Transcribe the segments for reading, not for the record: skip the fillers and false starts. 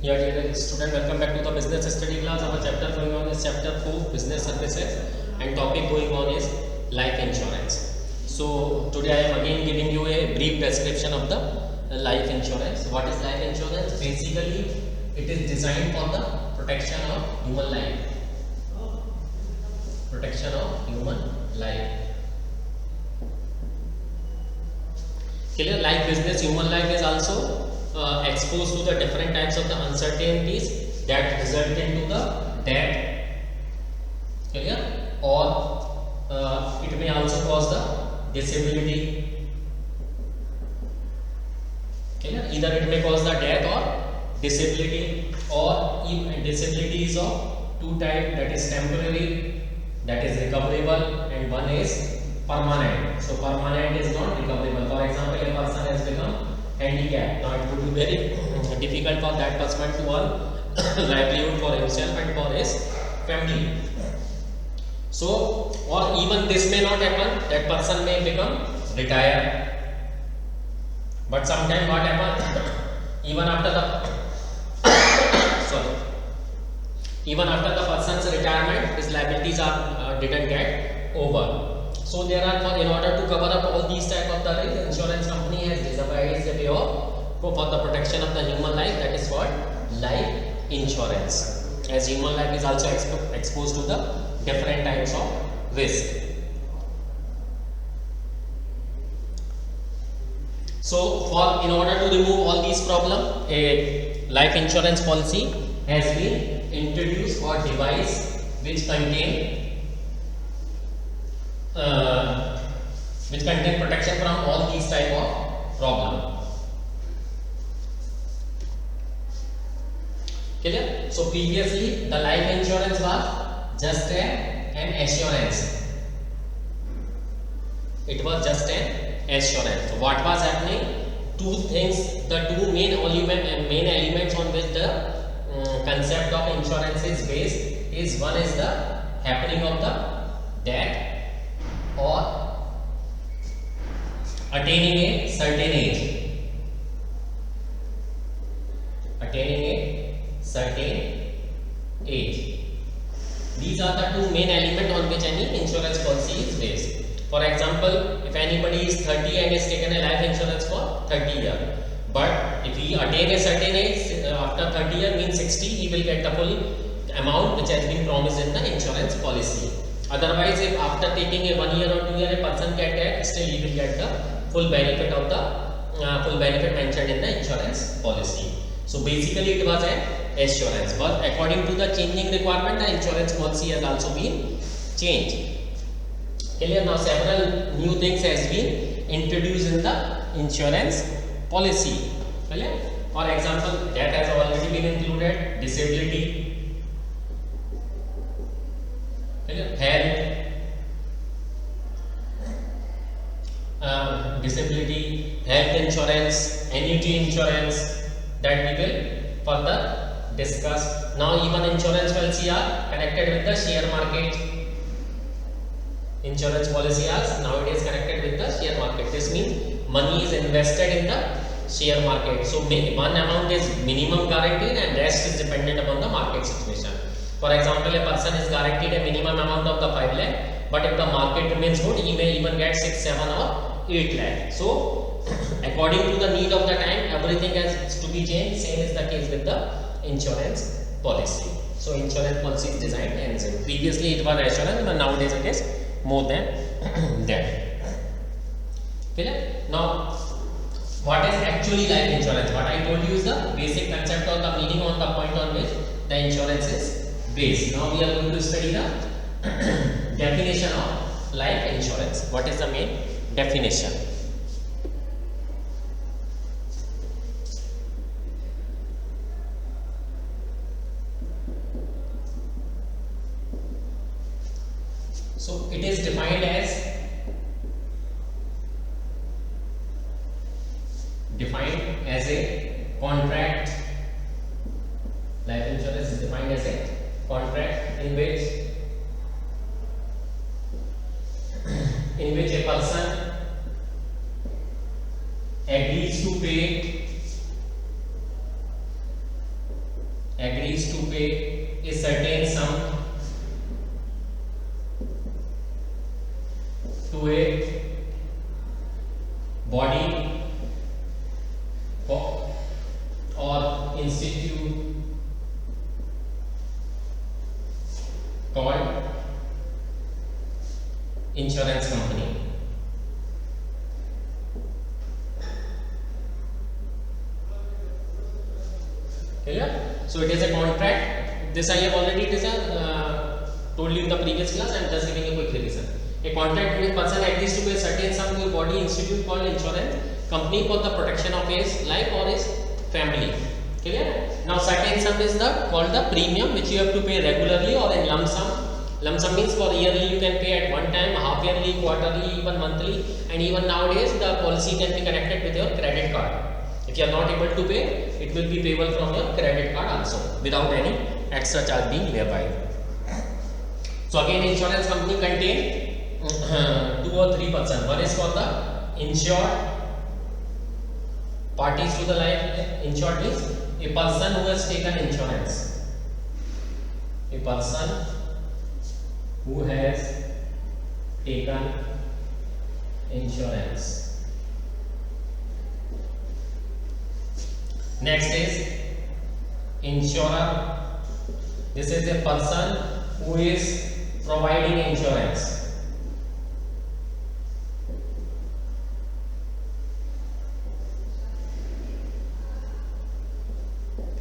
Yeah, dear student, welcome back to the business study class. Our chapter going on is chapter 4, business services, and topic going on is life insurance. So today I am again giving you a brief description of the life insurance. What is life insurance? Basically, it is designed for the protection of human life. Protection of human life. Clear? Like business, human life is also exposed to the different types of the uncertainties that result into the death. Clear? Or it may also cause the disability. Clear? Either it may cause the death or disability, or even disability is of two types, that is temporary, that is recoverable, and one is permanent. So permanent is not recoverable. For example, a person has become handicapped. Now it would be very difficult for that person to earn livelihood for himself and for his family. So, or even this may not happen, that person may become retired. But sometimes what happens, even after the sorry, even after the person's retirement, his liabilities are didn't get over. So there are, in order to cover up all these type of the risk, insurance company has devised a way of for the protection of the human life, that is what life insurance. As human life is also exposed to the different types of risk. So in order to remove all these problems, a life insurance policy has been introduced or devised which contain protection from all these type of problem. Clear? So previously the life insurance was just an assurance. It was just an assurance. So what was happening? Two things, the two main elements on which the concept of insurance is based is, one is the happening of the death or attaining a certain age. Attaining a certain age. These are the two main elements on which any insurance policy is based. For example, if anybody is 30 and has taken a life insurance for 30 years, but if he attain a certain age after 30 years, means 60, he will get the full amount which has been promised in the insurance policy. Otherwise, if after taking a 1 year or 2 year a person get dead, still he will get the full benefit of the full benefit mentioned in the insurance policy. So basically, it was an assurance, but according to the changing requirement, the insurance policy has also been changed. Clear? Now several new things has been introduced in the insurance policy. Clear? For example, death has already been included, disability, health, disability, health insurance, annuity insurance, that we will further discuss. Now even insurance policy are connected with the share market. Insurance policy is nowadays connected with the share market. This means money is invested in the share market. So one amount is minimum guaranteed and rest is dependent upon the market situation. For example, a person is guaranteed a minimum amount of the 5 lakh, but if the market remains good, he may even get 6, 7 or 8 lakh. So according to the need of the time, everything has to be changed. Same is the case with the insurance policy. So insurance policy is designed and same. Previously it was assurance, but nowadays it is more than that. Clear? Now, what is actually life insurance? What I told you is the basic concept or the meaning on the point on which the insurance is based. Now we are going to study the definition of life insurance. What is the main definition? So it is defined as a contract. Life insurance is defined as a contract in which a person agrees to pay agrees to pay a certain sum to a body or institute called insurance company. Clear? So it is a contract. This I have already told you in the previous class. I am just giving a quick revision. A contract in which person agrees to pay a certain sum to a body institute called insurance company for the protection of his life or his family. Clear? Now certain sum is called the premium, which you have to pay regularly or in lump sum. Lump sum means for yearly you can pay at one time, half yearly, quarterly, even monthly, and even nowadays the policy can be connected with your credit card. If you are not able to pay, it will be payable from your credit card also without any extra charge being levied. So again, insurance company contain 2 or 3 persons. One is for the insured, parties to the life insured means a person who has taken insurance. A person who has taken insurance. Next is insurer. This is a person who is providing insurance.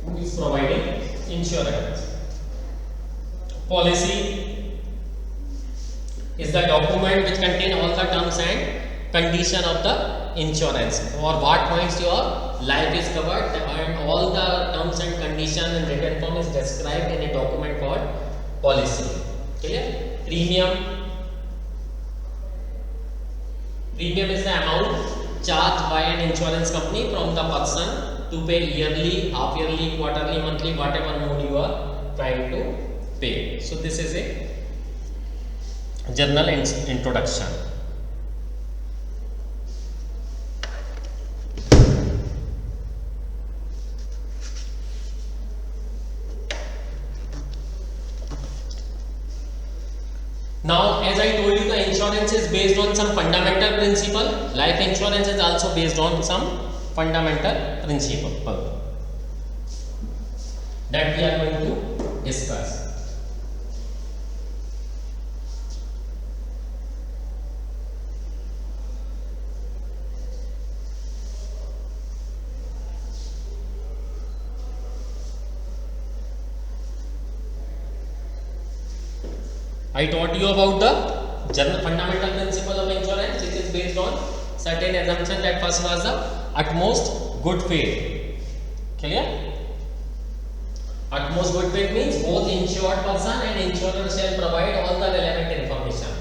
Who is providing insurance. Policy is the document which contain all the terms and condition of the insurance, for what points your life is covered, and all the terms and condition in written form is described in a document called policy. Clear? Premium. Premium is the amount charged by an insurance company from the person to pay yearly, half yearly, quarterly, monthly, whatever mode you are trying to pay. So this is a general introduction. Now, as I told you, the insurance is based on some fundamental principle. Life insurance is also based on some fundamental principle that we are going to discuss. I taught you about the general fundamental principle of insurance, which is based on certain assumption. That first was the utmost good faith. Clear? Utmost good faith means both insured person and insurer shall provide all the relevant information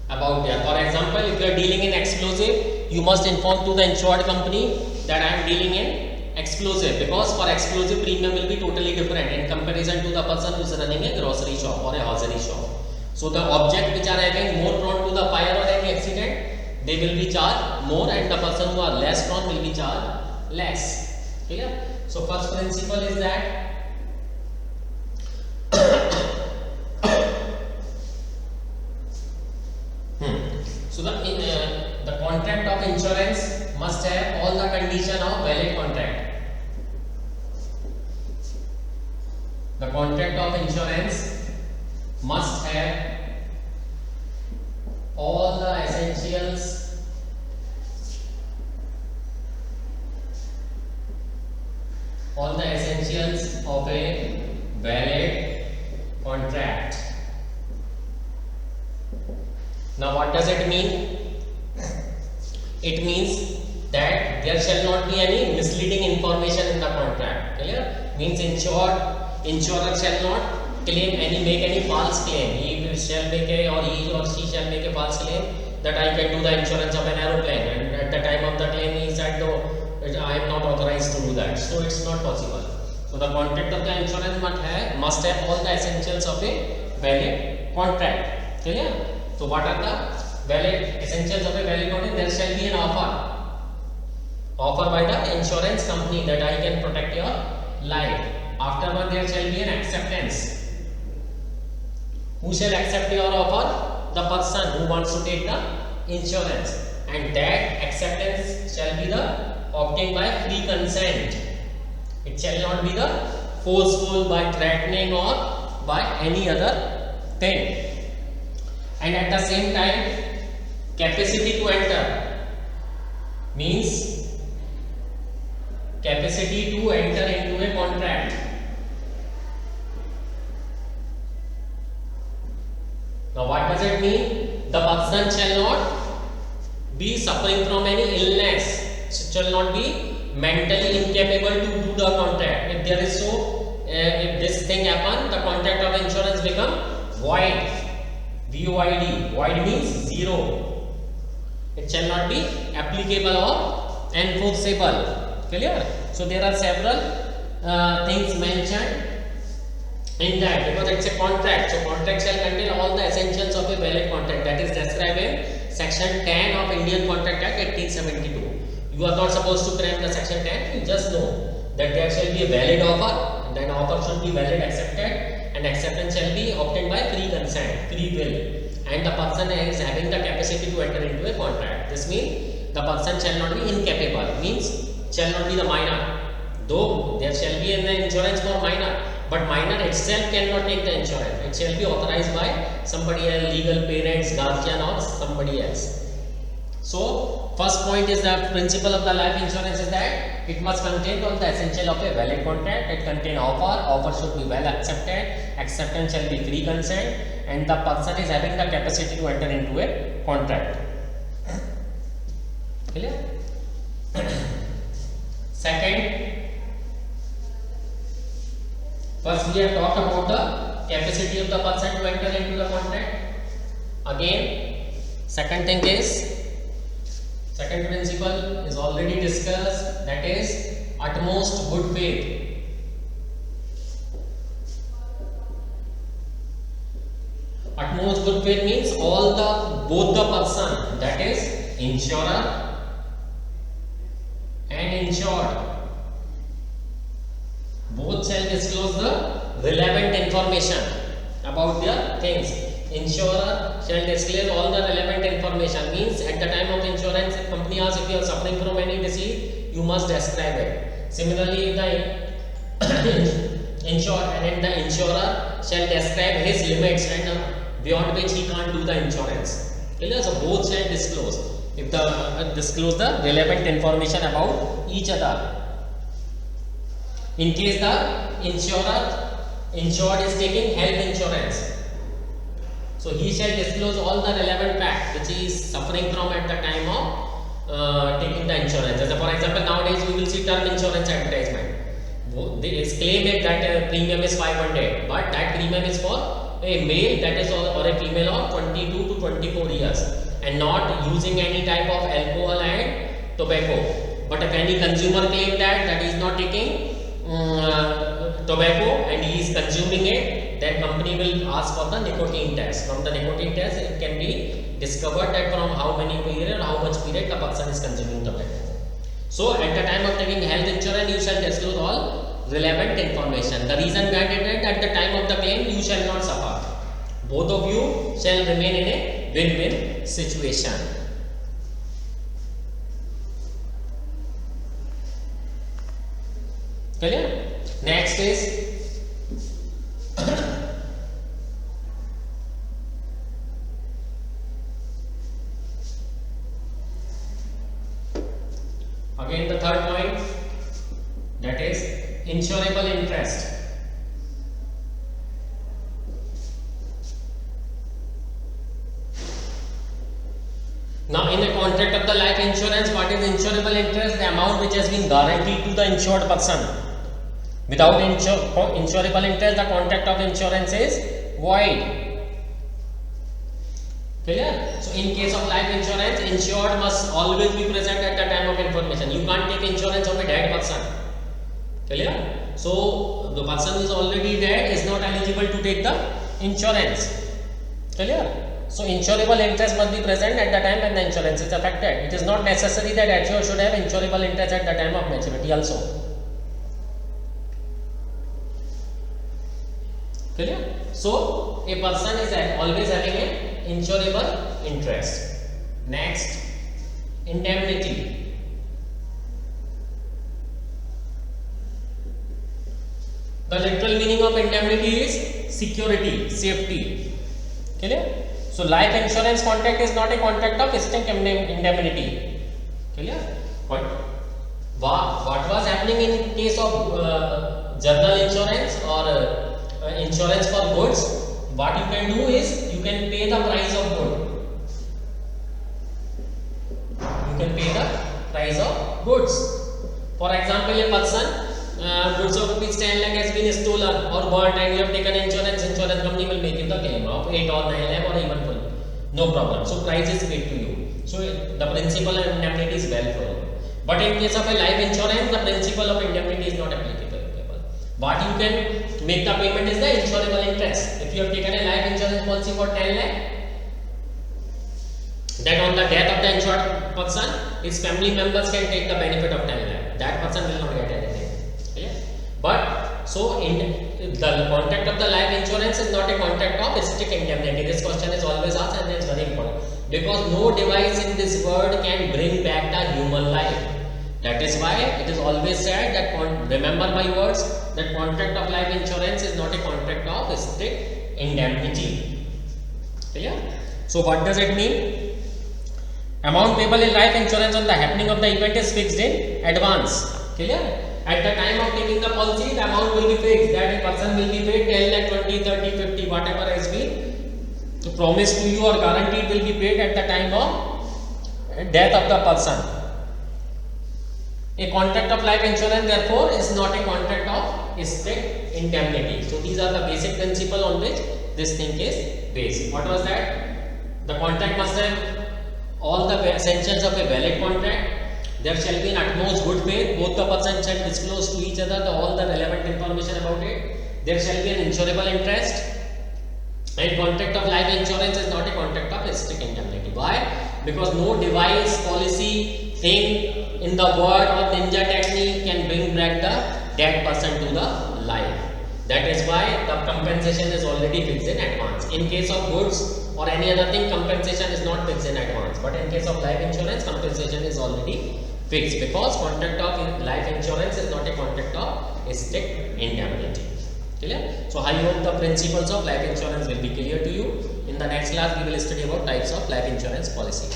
about that. For example, if you are dealing in explosive, you must inform to the insured company that I am dealing in explosive, because for explosive premium will be totally different in comparison to the person who is running a grocery shop or a hosiery shop. So the object which are having more prone to the fire or any accident, they will be charged more, and the person who are less prone will be charged less. Clear? So first principle is that so the contract of insurance must have all the condition of valid contract. The contract of insurance must have all the essentials of a valid contract. Now what does it mean? It means that there shall not be any misleading information in the contract. Clear? Means insurer shall not make any false claim. He shall make or he or she shall make a false claim that I can do the insurance of an aeroplane, and at the time of the claim he said, no, I am not authorized to do that. So it's not possible. So the contract of the insurance must have all the essentials of a valid contract. Clear? So what are the valid essentials of a valid contract? There shall be an offer by the insurance company that I can protect your life. Afterward there shall be an acceptance. Who shall accept your offer? The person who wants to take the insurance, and that acceptance shall be the obtained by free consent. It shall not be the forceful by threatening or by any other thing. And at the same time, capacity to enter means capacity to enter into a contract. Now what does it mean? The person shall not be suffering from any illness, shall not be mentally incapable to do the contract. If there is if this thing happen, the contract of insurance become void. VOID. Void means zero. It shall not be applicable or enforceable. Clear? So there are several things mentioned in that, because it's a contract. So contract shall contain all the essentials of a valid contract, that is described in section 10 of Indian Contract Act 1872. You are not supposed to cram the section 10. You just know that there shall be a valid offer, and that offer should be valid accepted, and acceptance shall be obtained by free consent, free will, and the person is having the capacity to enter into a contract. This means the person shall not be incapable, means shall not be the minor, though there shall be an insurance for minor, but minor itself cannot take the insurance. It shall be authorized by somebody else, legal parents, guardian, or somebody else. So first point is the principle of the life insurance is that it must contain all the essential of a valid contract. It contain offer should be well accepted, acceptance shall be free consent, and the person is having the capacity to enter into a contract. Clear? Second, first we have talked about the capacity of the person to enter into the contract. Again, second thing is, second principle is already discussed, that is utmost good faith. Utmost good faith means both the person, that is insurer and insured, both shall disclose the relevant information about their things. Insurer shall disclose all the relevant information, means at the time of insurance, if company asks if you are suffering from any disease, you must describe it. Similarly, the insured and the insurer shall describe his limits and beyond which he can't do the insurance. So both shall disclose. If disclose the relevant information about each other. In case the insured is taking health insurance, so he shall disclose all the relevant facts which he is suffering from at the time of taking the insurance. As for example, nowadays we will see term insurance advertisement. They claim it that premium is 500, but that premium is for a male, that is, or a female of 22 to 24 years, and not using any type of alcohol and tobacco. But if any consumer claim that he is not taking tobacco and he is consuming it, then company will ask for the nicotine test. From the nicotine test, it can be discovered that from how many period, how much period the person is consuming tobacco. So at the time of taking health insurance, you shall disclose all relevant information. The reason behind it, at the time of the claim, you shall not suffer. Both of you shall remain in a win-win situation. Clear? Next is again the third point, that is insurable interest. Now in a contract of the life insurance, what is insurable interest? The amount which has been guaranteed to the insured person. Without insurable interest, the contract of insurance is void. Clear? So in case of life insurance, insured must always be present at the time of information. You can't take insurance of a dead person. Clear? So the person who is already dead is not eligible to take the insurance. Clear? So insurable interest must be present at the time when the insurance is affected. It is not necessary that insured should have insurable interest at the time of maturity also. Clear? So a person is always having an insurable interest. Next, indemnity. The literal meaning of indemnity is security, safety. Clear? So life insurance contract is not a contract of distinct indemnity. Clear? What was happening in case of general insurance or insurance for goods? What you can do is you can pay the price of good. You can pay the price of goods. For example, a person goods of rupees 10 lakh has been stolen or burnt and you have taken insurance. Insurance company will make you the claim of 8 or 9 lakh or even full. No problem. So price is paid to you. So the principle of indemnity is well for you. But in case of a life insurance, the principle of indemnity is not applicable. What you can make the payment is the insurable interest. If you have taken a life insurance policy for 10 lakh, then on the death of the insured person, his family members can take the benefit of 10 lakh. That person will not get anything. Yeah? But so the contract of the life insurance is not a contract of strict indemnity. This question is always asked and it is very important. Because no device in this world can bring back the human life. That is why it is always said that, remember my words, that contract of life insurance is not a contract of strict indemnity. Clear? So what does it mean? Amount payable in life insurance on the happening of the event is fixed in advance. Clear? At the time of taking the policy, the amount will be fixed. That a person will be paid 10 lakh, 20, 30, 50, whatever has been promised to you or guaranteed will be paid at the time of death of the person. A contract of life insurance therefore is not a contract of strict indemnity. So these are the basic principle on which this thing is based. What was that? The contract must have all the essentials of a valid contract. There shall be an utmost good faith. Both the persons shall disclose to each other all the relevant information about it. There shall be an insurable interest. And contract of life insurance is not a contract of strict indemnity. Why? Because no device, policy, thing in the world or ninja technique can bring back the dead person to the life. That is why the compensation is already fixed in advance. In case of goods or any other thing, compensation is not fixed in advance. But in case of life insurance, compensation is already fixed because contract of life insurance is not a contract of strict indemnity. Clear? So I hope the principles of life insurance will be clear to you. In the next class, we will study about types of life insurance policy.